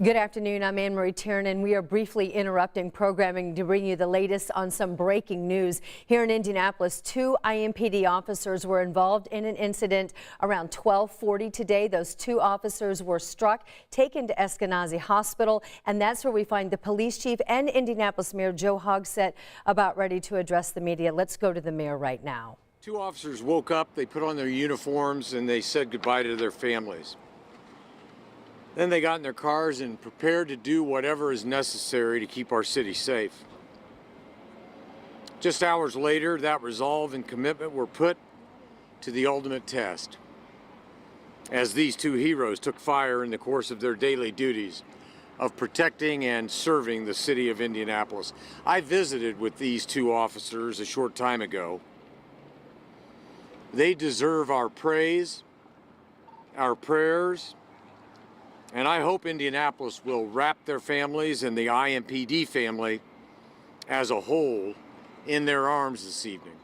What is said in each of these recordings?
Good afternoon. I'm Anne Marie Tiernan. We are briefly interrupting programming to bring you the latest on some breaking news. Here in Indianapolis, 2 IMPD officers were involved in an incident around 12:40 today. Those 2 officers were struck, taken to Eskenazi Hospital, and that's where we find the police chief and Indianapolis Mayor Joe Hogsett about ready to address the media. Let's go to the mayor right now. 2 officers woke up, they put on their uniforms, and they said goodbye to their families. Then they got in their cars and prepared to do whatever is necessary to keep our city safe. Just hours later, that resolve and commitment were put to the ultimate test, as these 2 heroes took fire in the course of their daily duties of protecting and serving the city of Indianapolis. I visited with these 2 officers a short time ago. They deserve our praise, our prayers, and I hope Indianapolis will wrap their families and the IMPD family as a whole in their arms this evening.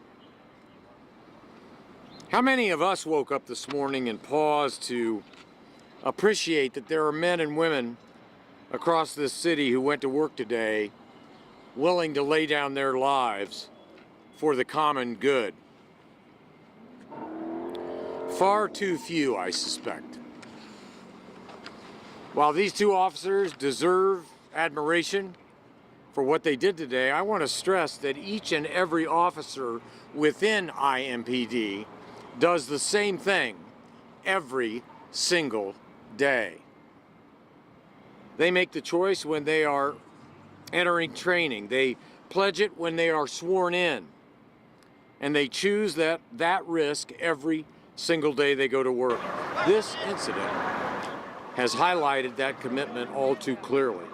How many of us woke up this morning and paused to appreciate that there are men and women across this city who went to work today willing to lay down their lives for the common good? Far too few, I suspect. While these 2 officers deserve admiration for what they did today, I want to stress that each and every officer within IMPD does the same thing every single day. They make the choice when they are entering training. They pledge it when they are sworn in. And they choose that risk every single day they go to work. This incident has highlighted that commitment all too clearly.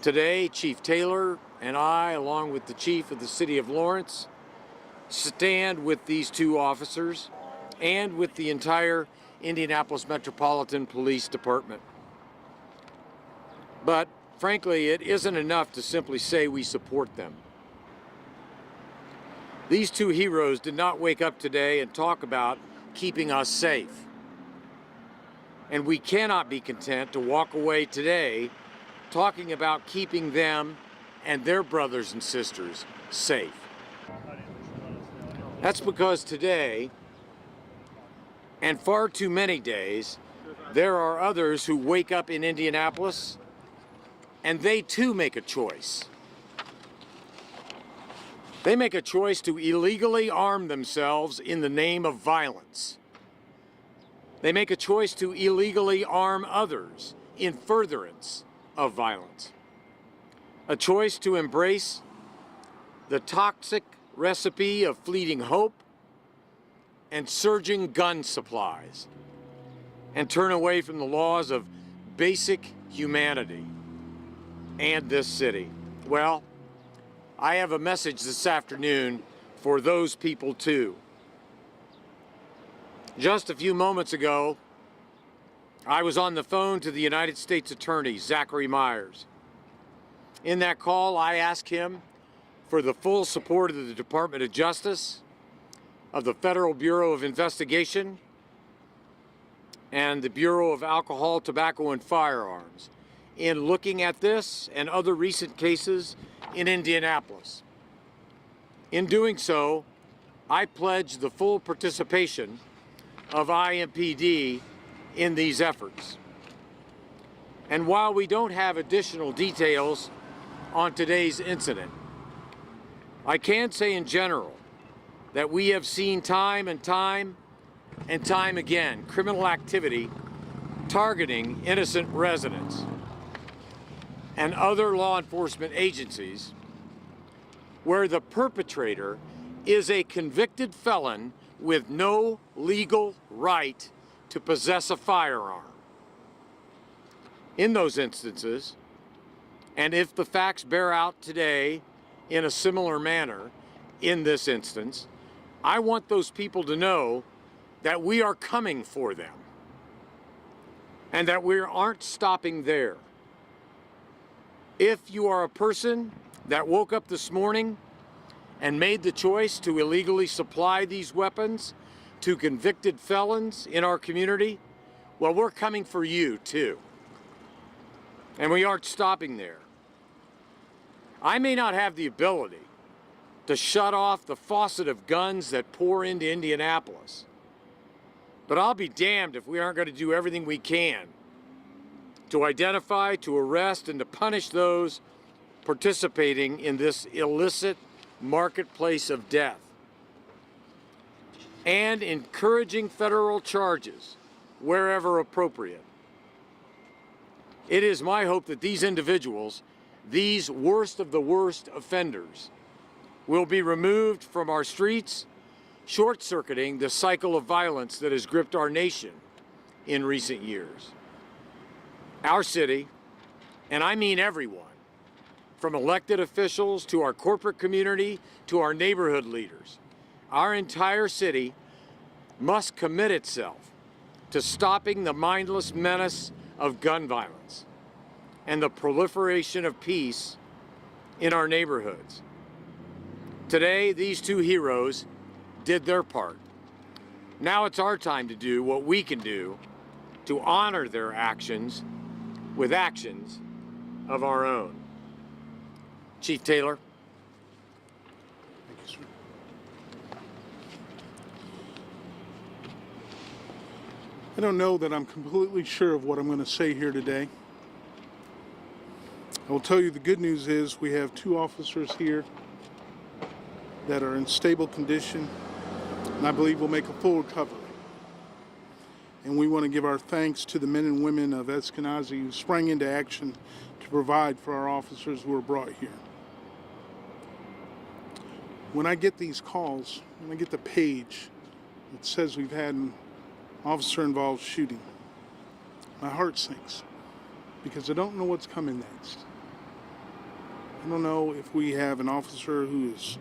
Today, Chief Taylor and I, along with the chief of the city of Lawrence, stand with these 2 officers and with the entire Indianapolis Metropolitan Police Department. But frankly, it isn't enough to simply say we support them. These 2 heroes did not wake up today and talk about keeping us safe. And we cannot be content to walk away today talking about keeping them and their brothers and sisters safe. That's because today, and far too many days, there are others who wake up in Indianapolis and they too make a choice. They make a choice to illegally arm themselves in the name of violence. They make a choice to illegally arm others in furtherance of violence. A choice to embrace the toxic recipe of fleeting hope and surging gun supplies, and turn away from the laws of basic humanity and this city. Well, I have a message this afternoon for those people too. Just a few moments ago, I was on the phone to the United States Attorney, Zachary Myers. In that call, I asked him for the full support of the Department of Justice, of the Federal Bureau of Investigation, and the Bureau of Alcohol, Tobacco, and Firearms in looking at this and other recent cases in Indianapolis. In doing so, I pledge the full participation of IMPD in these efforts. And while we don't have additional details on today's incident, I can say in general that we have seen time and time again criminal activity targeting innocent residents and other law enforcement agencies where the perpetrator is a convicted felon with no legal right to possess a firearm. In those instances, and if the facts bear out today in a similar manner in this instance, I want those people to know that we are coming for them and that we aren't stopping there. If you are a person that woke up this morning and made the choice to illegally supply these weapons to convicted felons in our community, Well, we're coming for you too. And we aren't stopping there. I may not have the ability to shut off the faucet of guns that pour into Indianapolis, but I'll be damned if we aren't going to do everything we can to identify, to arrest, and to punish those participating in this illicit marketplace of death, and encouraging federal charges wherever appropriate. It is my hope that these individuals, these worst of the worst offenders, will be removed from our streets, short-circuiting the cycle of violence that has gripped our nation in recent years. Our city, and I mean everyone, from elected officials to our corporate community to our neighborhood leaders, our entire city must commit itself to stopping the mindless menace of gun violence and the proliferation of peace in our neighborhoods. Today, these two heroes did their part. Now it's our time to do what we can do to honor their actions with actions of our own. Chief Taylor. Thank you, sir. I don't know that I'm completely sure of what I'm going to say here today. I will tell you the good news is we have 2 officers here that are in stable condition, and I believe will make a full recovery. And we want to give our thanks to the men and women of Eskenazi who sprang into action to provide for our officers who were brought here. When I get these calls, when I get the page that says we've had an officer-involved shooting, my heart sinks because I don't know what's coming next. I don't know if we have an officer who has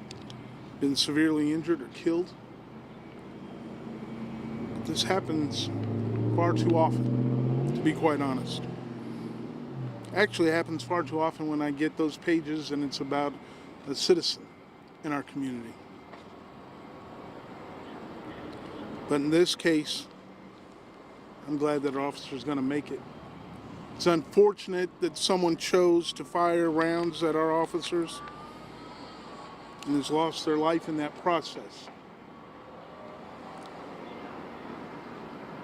been severely injured or killed. But this happens far too often, to be quite honest. Actually, it happens far too often when I get those pages and it's about a citizen in our community. But in this case, I'm glad that our officer is going to make it. It's unfortunate that someone chose to fire rounds at our officers and has lost their life in that process.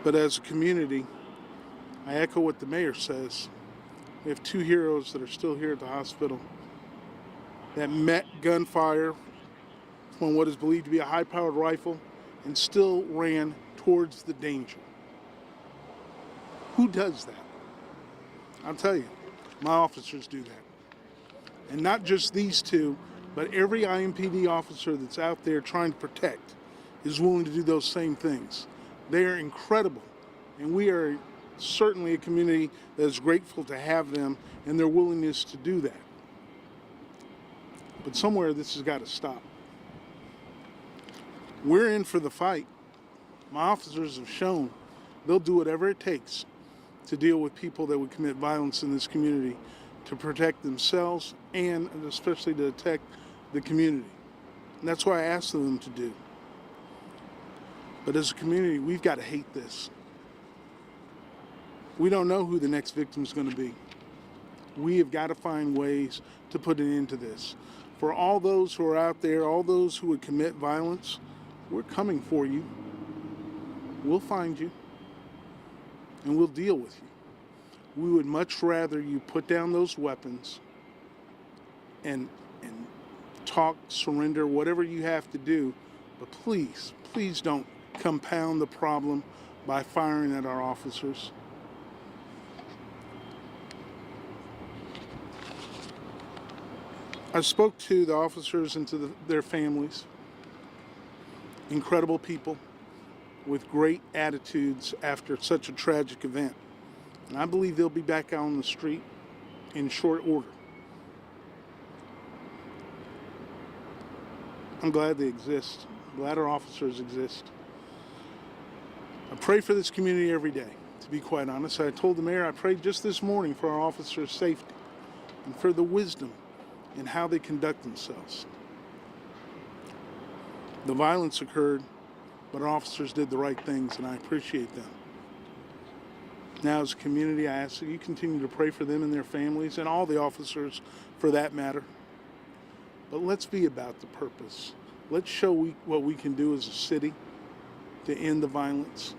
But as a community, I echo what the mayor says. We have 2 heroes that are still here at the hospital that met gunfire from what is believed to be a high-powered rifle and still ran towards the danger. Who does that? I'll tell you, my officers do that. And not just these 2, but every IMPD officer that's out there trying to protect is willing to do those same things. They are incredible, and we are certainly a community that is grateful to have them and their willingness to do that. But somewhere this has got to stop. We're in for the fight. My officers have shown they'll do whatever it takes to deal with people that would commit violence in this community, to protect themselves and especially to protect the community. And that's what I asked them to do. But as a community, we've got to hate this. We don't know who the next victim is going to be. We have got to find ways to put an end to this. For all those who are out there, all those who would commit violence, we're coming for you. We'll find you. And we'll deal with you. We would much rather you put down those weapons and talk, surrender, whatever you have to do. But please, please don't compound the problem by firing at our officers. I spoke to the officers and to their families. Incredible people with great attitudes after such a tragic event. And I believe they'll be back out on the street in short order. I'm glad they exist. I'm glad our officers exist. I pray for this community every day, to be quite honest. I told the mayor I prayed just this morning for our officers' safety and for the wisdom in how they conduct themselves. The violence occurred, but our officers did the right things, and I appreciate them. Now, as a community, I ask that you continue to pray for them and their families and all the officers for that matter. But let's be about the purpose. Let's show what we can do as a city to end the violence.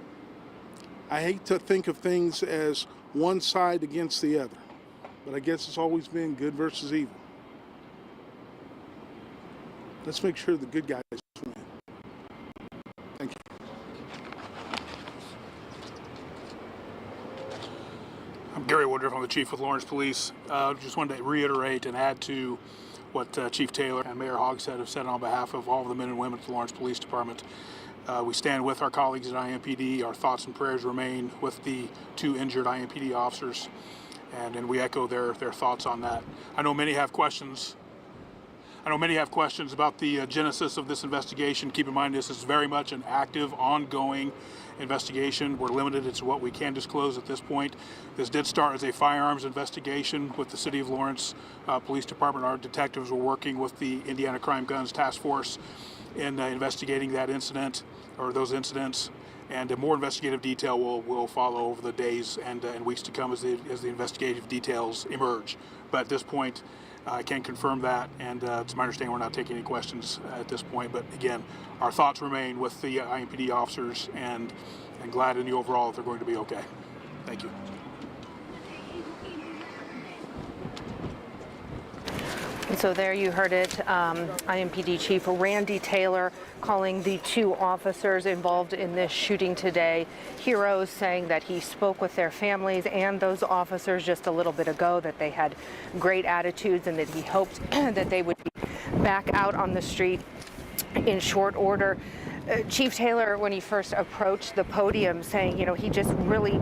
I hate to think of things as one side against the other, but I guess it's always been good versus evil. Let's make sure the good guys win. Thank you. I'm Gary Woodruff. I'm the chief with Lawrence Police. Just wanted to reiterate and add to what Chief Taylor and Mayor Hogshead have said on behalf of all of the men and women at the Lawrence Police Department. We stand with our colleagues at IMPD. Our thoughts and prayers remain with the 2 injured IMPD officers, and we echo their thoughts on that. I know many have questions about the genesis of this investigation. Keep in mind, this is very much an active, ongoing investigation. We're limited to what we can disclose at this point. This did start as a firearms investigation with the City of Lawrence Police Department. Our detectives were working with the Indiana Crime Guns Task Force in investigating that incident, or those incidents, and more investigative detail will follow over the days and weeks to come as the investigative details emerge. But at this point, I can confirm that, and it's my understanding we're not taking any questions at this point. But again, our thoughts remain with the IMPD officers, and glad in the overall that they're going to be okay. Thank you. And so there you heard it, IMPD Chief Randy Taylor calling the 2 officers involved in this shooting today heroes, saying that he spoke with their families and those officers just a little bit ago, that they had great attitudes and that he hoped that they would be back out on the street in short order. Chief Taylor, when he first approached the podium, saying, he just really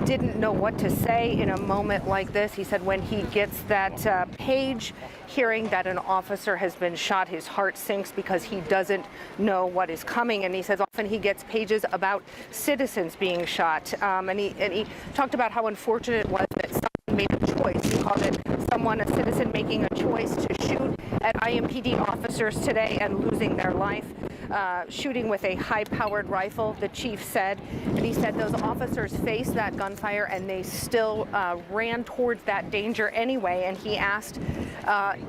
didn't know what to say in a moment like this. He said when he gets that page hearing that an officer has been shot, his heart sinks because he doesn't know what is coming. And he says often he gets pages about citizens being shot. And he talked about how unfortunate it was that someone made a choice. He called it a citizen making a choice to shoot at IMPD officers today and losing their life. Shooting with a high-powered rifle, the chief said. And he said those officers faced that gunfire and they still ran towards that danger anyway. And he asked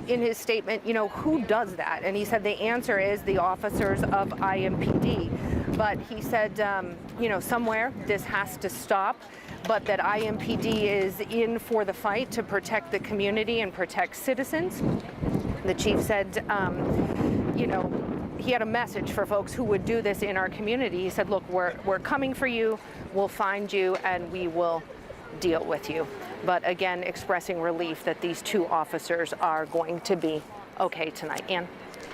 in his statement, who does that? And he said the answer is the officers of IMPD. But he said, somewhere this has to stop, but that IMPD is in for the fight to protect the community and protect citizens. The chief said, he had a message for folks who would do this in our community. He said, look, we're coming for you, we'll find you, and we will deal with you. But again, expressing relief that these 2 officers are going to be okay tonight. Ann?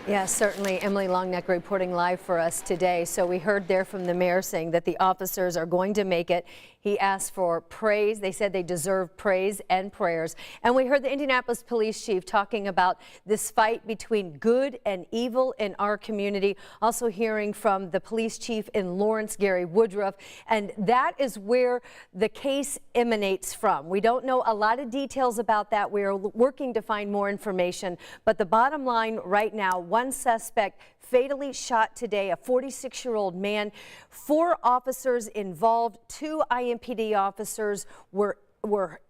Yes, certainly. Emily Longneck reporting live for us today. So we heard there from the mayor saying that the officers are going to make it. He asked for praise. They said they deserve praise and prayers. And we heard the Indianapolis police chief talking about this fight between good and evil in our community. Also hearing from the police chief in Lawrence, Gary Woodruff. And that is where the case emanates from. We don't know a lot of details about that. We are working to find more information. But the bottom line right now, one suspect fatally shot today, a 46-year-old man. 4 officers involved. 2 IMPD officers were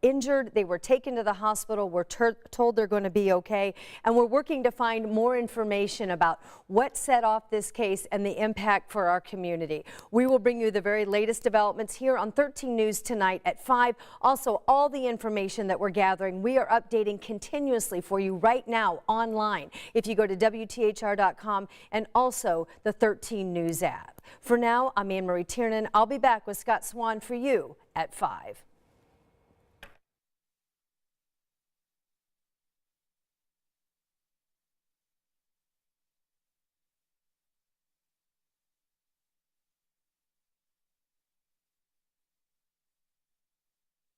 injured. They were taken to the hospital. We're told they're going to be okay. And we're working to find more information about what set off this case and the impact for our community. We will bring you the very latest developments here on 13 News tonight at 5. Also, all the information that we're gathering, we are updating continuously for you right now online. If you go to WTHR.com and also the 13 News app. For now, I'm Anne Marie Tiernan. I'll be back with Scott Swan for you at 5.